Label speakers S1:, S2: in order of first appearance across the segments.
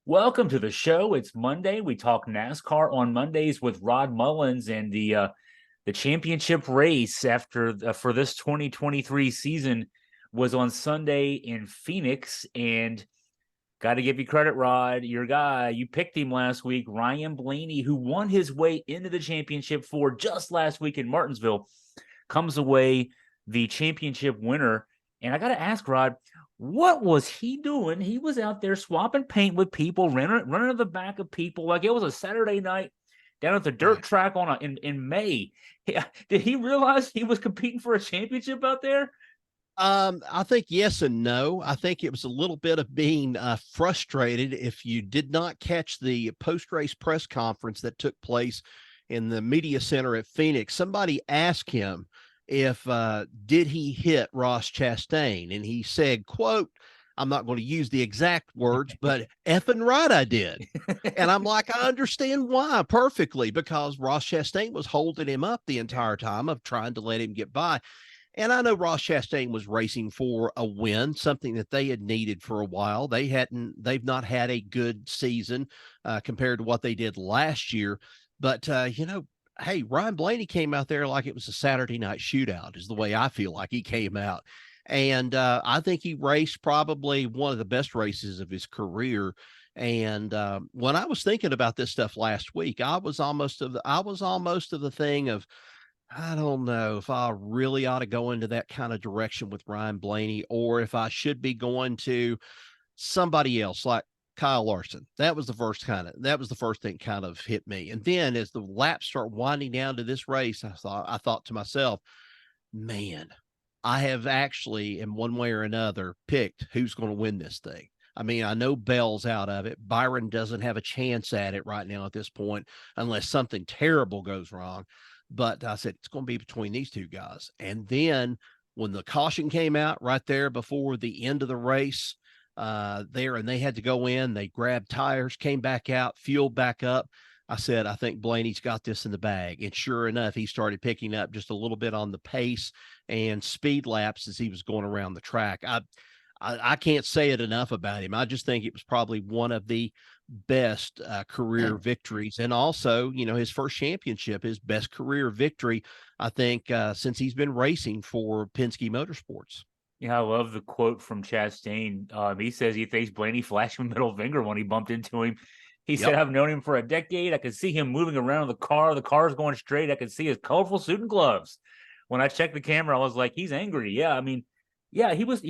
S1: Welcome to the show. It's Monday. We talk NASCAR on Mondays with Rod Mullins, and the championship race for this 2023 season was on Sunday in Phoenix. And got to give you credit, Rod, your guy. You picked him last week, Ryan Blaney, who won his way into the championship for just last week in Martinsville, comes away the championship winner. And I got to ask, Rod, what was he doing? He was out there swapping paint with people, running to the back of people like it was a Saturday night down at the dirt track in May. Did he realize he was competing for a championship out there?
S2: I think yes and no. I think it was a little bit of being frustrated. If you did not catch the post-race press conference that took place in the media center at Phoenix, somebody asked him if did he hit Ross Chastain, and he said, quote, I'm not going to use the exact words, but effing right I did. And I'm like, I understand why perfectly, because Ross Chastain was holding him up the entire time of trying to let him get by. And I know Ross Chastain was racing for a win, something that they had needed for a while. They've not had a good season compared to what they did last year. But, hey, Ryan Blaney came out there like it was a Saturday night shootout is the way I feel like he came out. And I think he raced probably one of the best races of his career. And when I was thinking about this stuff last week, I was almost of the thing of, I don't know if I really ought to go into that kind of direction with Ryan Blaney, or if I should be going to somebody else like Kyle Larson. That was the first thing kind of hit me. And then as the laps start winding down to this race, I thought to myself, man, I have actually in one way or another picked who's going to win this thing. I mean, I know Bell's out of it. Byron doesn't have a chance at it right now at this point, unless something terrible goes wrong. But I said, it's going to be between these two guys. And then when the caution came out right there before the end of the race and they had to go in, they grabbed tires, came back out, fueled back up. I said, I think Blaney's got this in the bag. And sure enough, he started picking up just a little bit on the pace and speed laps as he was going around the track. I can't say it enough about him. I just think it was probably one of the best career victories, and also, his first championship, his best career victory, I think, since he's been racing for Pinsky Motorsports.
S1: Yeah, I love the quote from Chastain. He says he thinks Blaney flashed him middle finger when he bumped into him. He said, I've known him for a decade. I could see him moving around in the car. The car's going straight. I could see his colorful suit and gloves. When I checked the camera, I was like, he's angry. Yeah, I mean, yeah, he was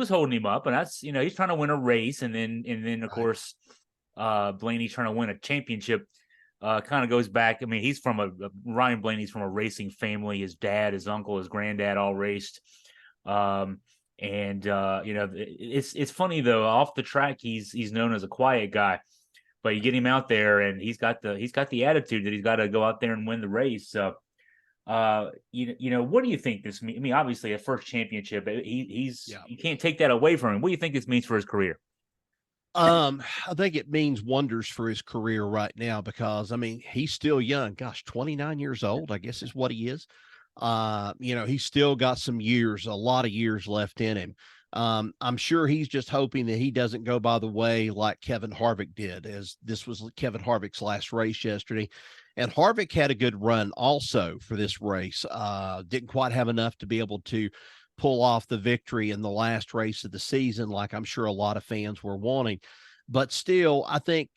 S1: holding him up, and that's, he's trying to win a race, and then of course, Blaney trying to win a championship. Kind of goes back. I mean, he's from Ryan Blaney's from a racing family. His dad, his uncle, his granddad all raced. It's funny though. Off the track, he's known as a quiet guy, but you get him out there, and he's got the attitude that he's got to go out there and win the race. So, what do you think this means? I mean, obviously, a first championship. You can't take that away from him. What do you think this means for his career?
S2: I think it means wonders for his career right now, because I mean, he's still young. Gosh, 29 years old, I guess is what he is. He's still got a lot of years left in him. I'm sure he's just hoping that he doesn't go by the way like Kevin Harvick did, as this was Kevin Harvick's last race yesterday. And Harvick had a good run also for this race. Didn't quite have enough to be able to pull off the victory in the last race of the season, like I'm sure a lot of fans were wanting. But still, I think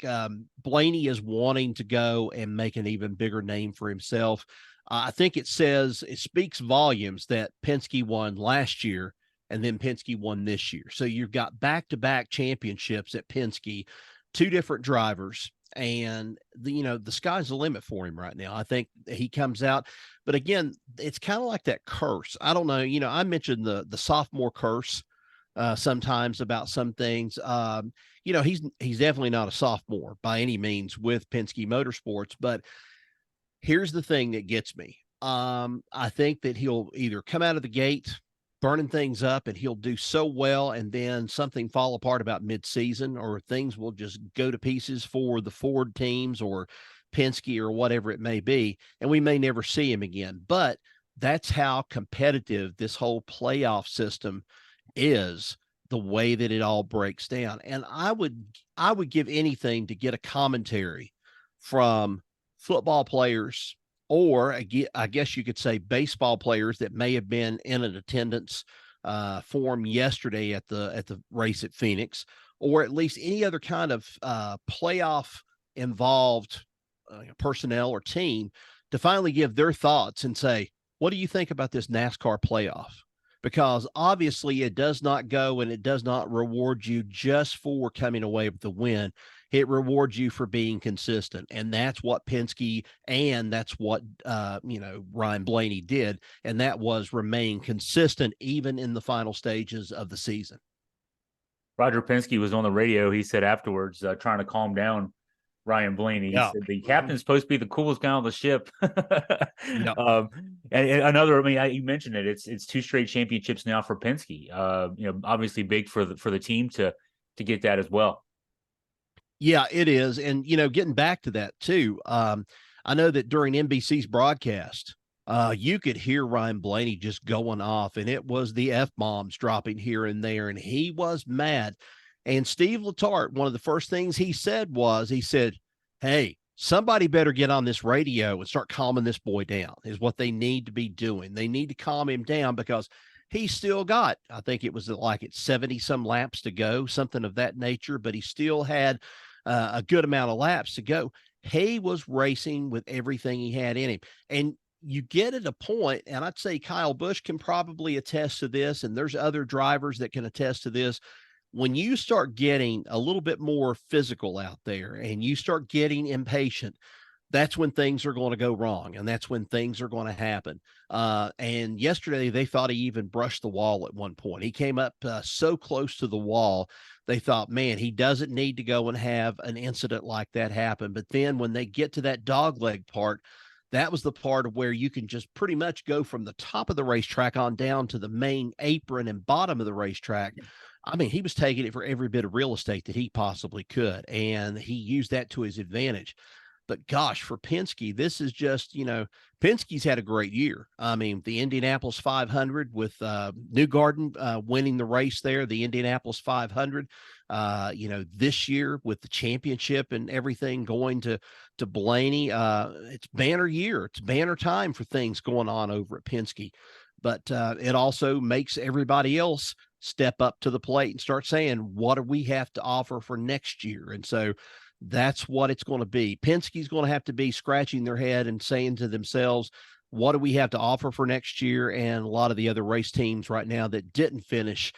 S2: Blaney is wanting to go and make an even bigger name for himself. I think it speaks volumes that Pinsky won last year and then Pinsky won this year. So you've got back-to-back championships at Pinsky, two different drivers, and the sky's the limit for him right now. I think he comes out, but again, it's kind of like that curse. I don't know. I mentioned the sophomore curse sometimes about some things. He's definitely not a sophomore by any means with Pinsky Motorsports, but here's the thing that gets me. I think that he'll either come out of the gate burning things up and he'll do so well, and then something fall apart about mid-season, or things will just go to pieces for the Ford teams or Pinsky or whatever it may be, and we may never see him again. But that's how competitive this whole playoff system is. the way that it all breaks down. And I would give anything to get a commentary from football players, or I guess you could say baseball players that may have been in an attendance form yesterday at the race at Phoenix, or at least any other kind of playoff involved personnel or team, to finally give their thoughts and say, what do you think about this NASCAR playoff? Because obviously it does not go and it does not reward you just for coming away with the win. It rewards you for being consistent. And that's what Pinsky and that's what, Ryan Blaney did. And that was remain consistent even in the final stages of the season.
S1: Roger Pinsky was on the radio. He said afterwards, trying to calm down Ryan Blaney. He said the captain's supposed to be the coolest guy on the ship. And another, you mentioned it. It's 2 straight championships now for Pinsky. Obviously big for the team to get that as well.
S2: Yeah, it is. And getting back to that too, I know that during NBC's broadcast, you could hear Ryan Blaney just going off, and it was the F-bombs dropping here and there, and he was mad. And Steve Letarte, one of the first things he said, hey, somebody better get on this radio and start calming this boy down, is what they need to be doing. They need to calm him down because he's still got, I think it was like 70 some laps to go, something of that nature, but he still had a good amount of laps to go. He was racing with everything he had in him. And you get at a point, and I'd say Kyle Busch can probably attest to this, and there's other drivers that can attest to this. When you start getting a little bit more physical out there and you start getting impatient, that's when things are going to go wrong. And that's when things are going to happen. And yesterday they thought he even brushed the wall at one point. He came up so close to the wall. They thought, man, he doesn't need to go and have an incident like that happen. But then when they get to that dogleg part, that was the part of where you can just pretty much go from the top of the racetrack on down to the main apron and bottom of the racetrack. He was taking it for every bit of real estate that he possibly could, and he used that to his advantage. But gosh, for Pinsky, this is just, Pinsky's had a great year. The Indianapolis 500 with Newgarden winning the race there, the Indianapolis 500, this year with the championship and everything going to Blaneys, it's banner year. It's banner time for things going on over at Pinsky. But it also makes everybody else step up to the plate and start saying, what do we have to offer for next year? And so that's what it's going to be. Penske's going to have to be scratching their head and saying to themselves, what do we have to offer for next year? And a lot of the other race teams right now that didn't finish,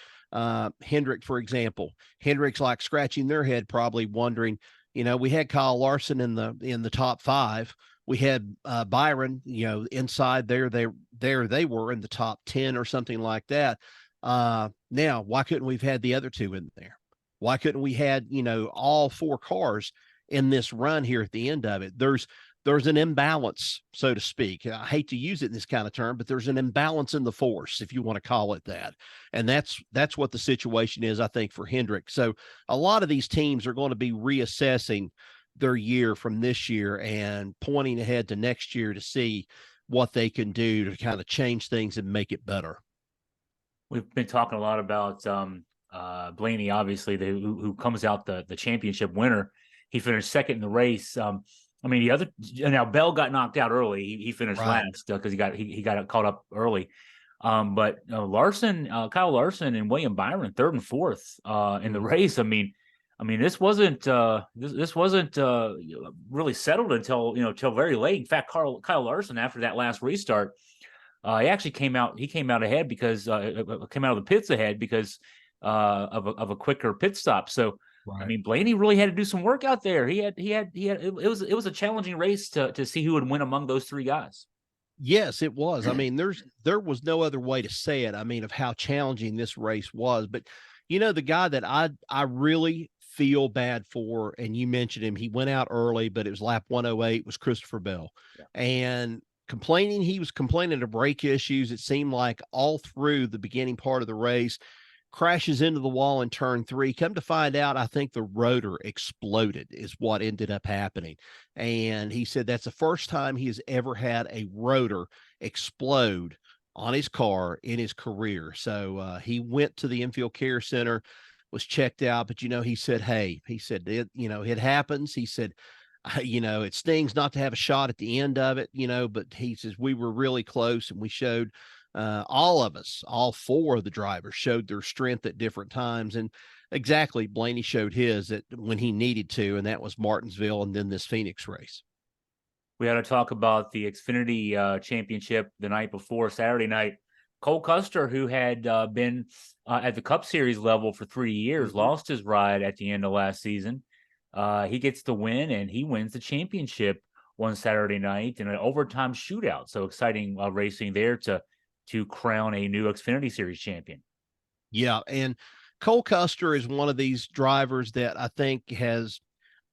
S2: Hendrick, for example, Hendrick's like scratching their head, probably wondering, we had Kyle Larson in the top 5. We had Byron, inside there. They were in the top 10 or something like that. Now, why couldn't we've had the other 2 in there? Why couldn't we had, all 4 cars in this run here at the end of it? There's an imbalance, so to speak. I hate to use it in this kind of term, but there's an imbalance in the force, if you want to call it that. And that's what the situation is, I think, for Hendrick. So a lot of these teams are going to be reassessing their year from this year and pointing ahead to next year to see what they can do to kind of change things and make it better.
S1: We've been talking a lot about Blaney, obviously, who comes out the championship winner. He finished second in the race. Now Bell got knocked out early. He finished last because he got caught up early. But Larson, Kyle Larson, and William Byron, 3rd and 4th in the race. This wasn't really settled until very late. In fact, Kyle Larson, after that last restart, he actually came out ahead because came out of the pits ahead because of a quicker pit stop. So Blaney really had to do some work out there. It was a challenging race to see who would win among those 3 guys.
S2: Yes, it was. There was no other way to say it. Of how challenging this race was. But the guy that I really feel bad for, and you mentioned him, he went out early, but it was lap 108, was Christopher Bell. Yeah. And he was complaining of brake issues. It seemed like all through the beginning part of the race, crashes into the wall in turn 3. Come to find out, I think the rotor exploded is what ended up happening. And he said that's the first time he has ever had a rotor explode on his car in his career. So he went to the infield care center, was checked out, but he said, "Hey," he said, "it happens." He said, "It stings not to have a shot at the end of it, but he says we were really close, and we showed all of us, all four of the drivers showed their strength at different times, and exactly Blaney showed his at when he needed to, and that was Martinsville, and then this Phoenix race."
S1: We had to talk about the Xfinity Championship the night before, Saturday night. Cole Kuster, who had been at the Cup Series level for 3 years, lost his ride at the end of last season. He gets the win, and he wins the championship one Saturday night in an overtime shootout. So exciting racing there to crown a new Xfinity Series champion.
S2: Yeah, and Cole Custer is one of these drivers that I think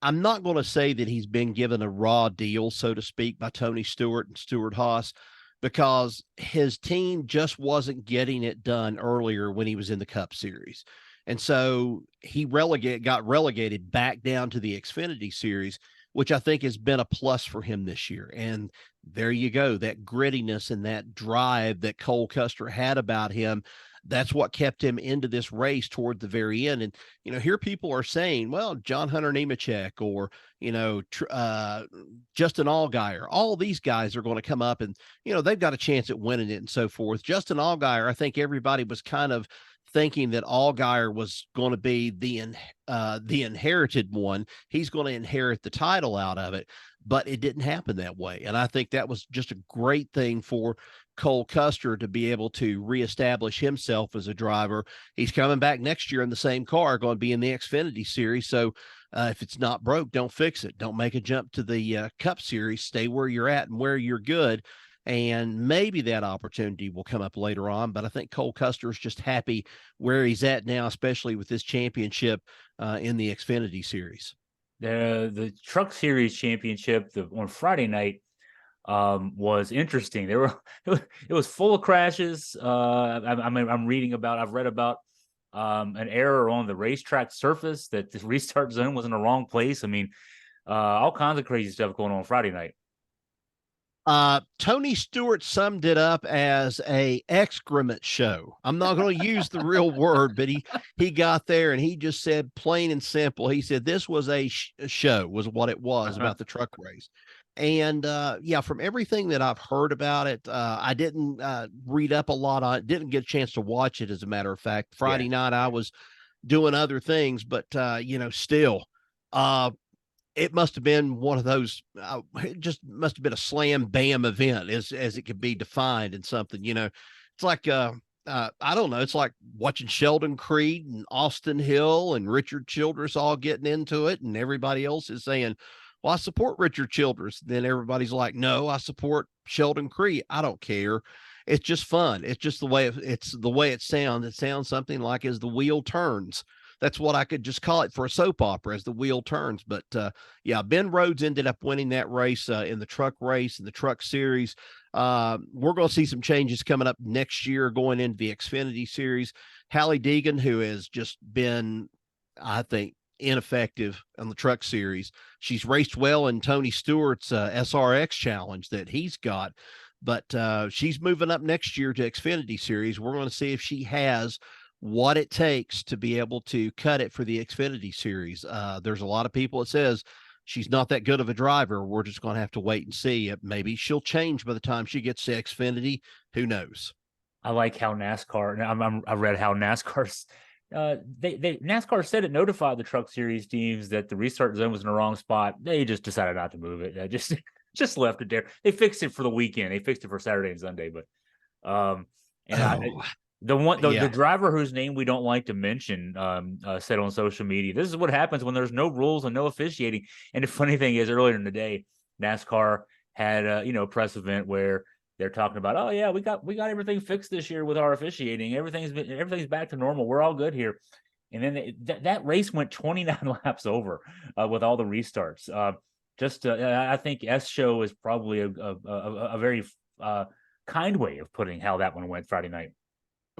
S2: I'm not going to say that he's been given a raw deal, so to speak, by Tony Stewart and Stewart-Haas, because his team just wasn't getting it done earlier when he was in the Cup Series. And so he got relegated back down to the Xfinity Series, which I think has been a plus for him this year. And there you go, that grittiness and that drive that Cole Custer had about him, that's what kept him into this race toward the very end. And, here people are saying, well, John Hunter Nemechek or, Justin Allgaier, all these guys are going to come up and, they've got a chance at winning it and so forth. Justin Allgaier, I think everybody was kind of thinking that Allgaier was going to be the inherited one. He's going to inherit the title out of it, but it didn't happen that way. And I think that was just a great thing for Cole Custer to be able to reestablish himself as a driver. He's coming back next year in the same car, going to be in the Xfinity Series. So if it's not broke, don't fix it. Don't make a jump to the Cup Series. Stay where you're at and where you're good. And maybe that opportunity will come up later on. But I think Cole Custer is just happy where he's at now, especially with this championship in the Xfinity Series.
S1: The Truck Series Championship on Friday night was interesting. It was full of crashes. I've read about an error on the racetrack surface, that the restart zone was in the wrong place. All kinds of crazy stuff going on Friday night.
S2: Tony Stewart summed it up as a excrement show. I'm not going to use the real word, but he got there and he just said plain and simple. He said this was a show, was what it was about the truck race. And from everything that I've heard about it, I didn't read up a lot on it, didn't get a chance to watch it. As a matter of fact, Friday night I was doing other things, but still, it must have been one of those, it just must have been a slam bam event as it could be defined in something. It's like, I don't know. It's like watching Sheldon Creed and Austin Hill and Richard Childress all getting into it. And everybody else is saying, well, I support Richard Childress. Then everybody's like, no, I support Sheldon Creed. I don't care. It's just fun. It's just the way it sounds. It sounds something like as the wheel turns. That's what I could just call it for a soap opera, as the wheel turns. But Ben Rhodes ended up winning that race in the truck race and the Truck Series. We're going to see some changes coming up next year going into the Xfinity Series. Hallie Deegan, who has just been, I think, ineffective on the Truck Series. She's raced well in Tony Stewart's SRX challenge that he's got, but she's moving up next year to Xfinity Series. We're going to see if she has what it takes to be able to cut it for the Xfinity Series. There's a lot of people that says she's not that good of a driver. We're just going to have to wait and see. Maybe she'll change by the time she gets to Xfinity. Who knows?
S1: I like how NASCAR, I read how NASCAR's, NASCAR said it notified the Truck Series teams that the restart zone was in the wrong spot. They just decided not to move it. They just left it there. They fixed it for the weekend. They fixed it for Saturday and Sunday, but the driver whose name we don't like to mention said on social media, this is what happens when there's no rules and no officiating. And the funny thing is, earlier in the day, NASCAR had a press event where they're talking about, oh yeah, we got everything fixed this year with our officiating. Everything's back to normal. We're all good here. And then that race went 29 laps over with all the restarts. I think S show is probably a very kind way of putting how that one went Friday night.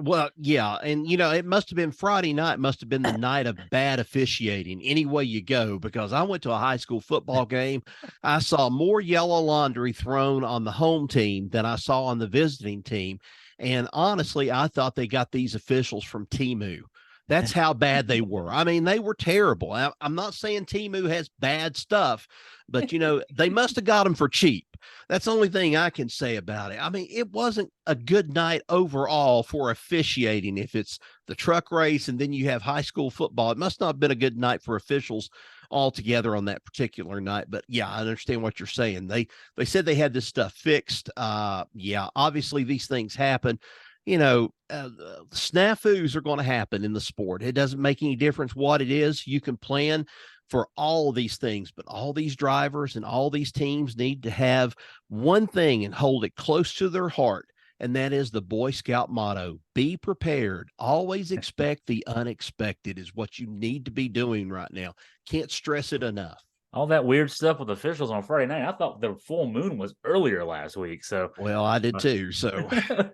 S2: Well, yeah. And, it must have been Friday night, must have been the night of bad officiating any way you go, because I went to a high school football game. I saw more yellow laundry thrown on the home team than I saw on the visiting team. And honestly, I thought they got these officials from Timu. That's how bad they were. I mean, they were terrible. I'm not saying Timu has bad stuff, but they must have got them for cheap. That's the only thing I can say about it. I mean, it wasn't a good night overall for officiating. If it's the truck race and then you have high school football, it must not have been a good night for officials altogether on that particular night. But yeah, I understand what you're saying. They said they had this stuff fixed. Yeah, obviously these things happen. Snafus are going to happen in the sport. It doesn't make any difference what it is. You can plan for all of these things, but all these drivers and all these teams need to have one thing and hold it close to their heart. And that is the Boy Scout motto: be prepared. Always expect the unexpected is what you need to be doing right now. Can't stress it enough.
S1: All that weird stuff with officials on Friday night. I thought the full moon was earlier last week. So,
S2: well, I did too. So,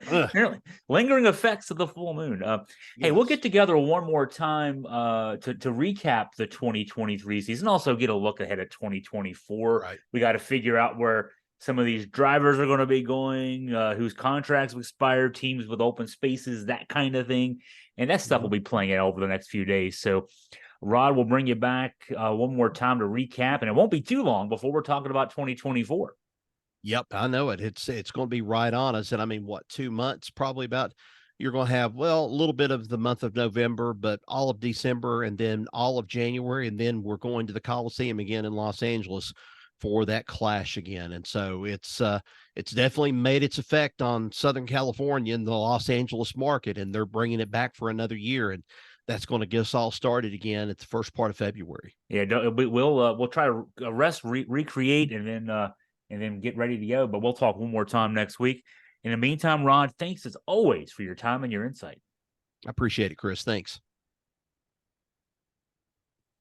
S1: apparently, lingering effects of the full moon. Hey, we'll get together one more time to recap the 2023 season. Also, get a look ahead at 2024.
S2: Right.
S1: We got to figure out where some of these drivers are going to be going, whose contracts have expired, teams with open spaces, that kind of thing, and that stuff will be playing out over the next few days. So. Rod will bring you back one more time to recap, and it won't be too long before we're talking about 2024.
S2: Yep, I know it. It's going to be right on us. And I mean, what, 2 months, probably about, you're going to have, well, a little bit of the month of November, but all of December and then all of January. And then we're going to the Coliseum again in Los Angeles for that clash again. And so it's definitely made its effect on Southern California and the Los Angeles market, and they're bringing it back for another year. And that's going to get us all started again at the first part of February.
S1: Yeah, we'll try to recreate, and then get ready to go. But we'll talk one more time next week. In the meantime, Rod, thanks as always for your time and your insight.
S2: I appreciate it, Chris. Thanks.